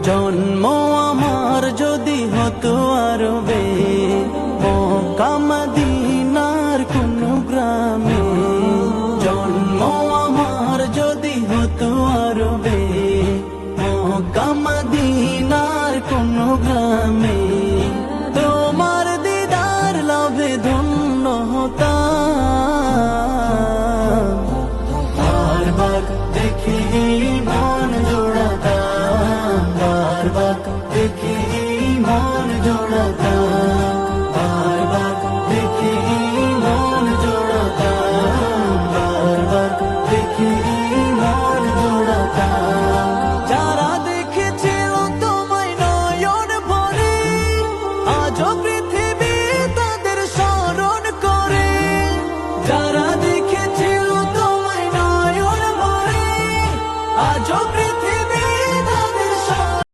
জন্ম আমার যদি হতো আরবে, মক্কা মদিনার কোন গ্রামে। জন্ম আমার যদি হতো আরবে, মক্কা মদিনার কোন গ্রামে। তোমার দিদার লাভে ধন্য হতাম, বারবার দেখি মন জোড়াতাম, বারবার দেখি মন জোড়াতাম।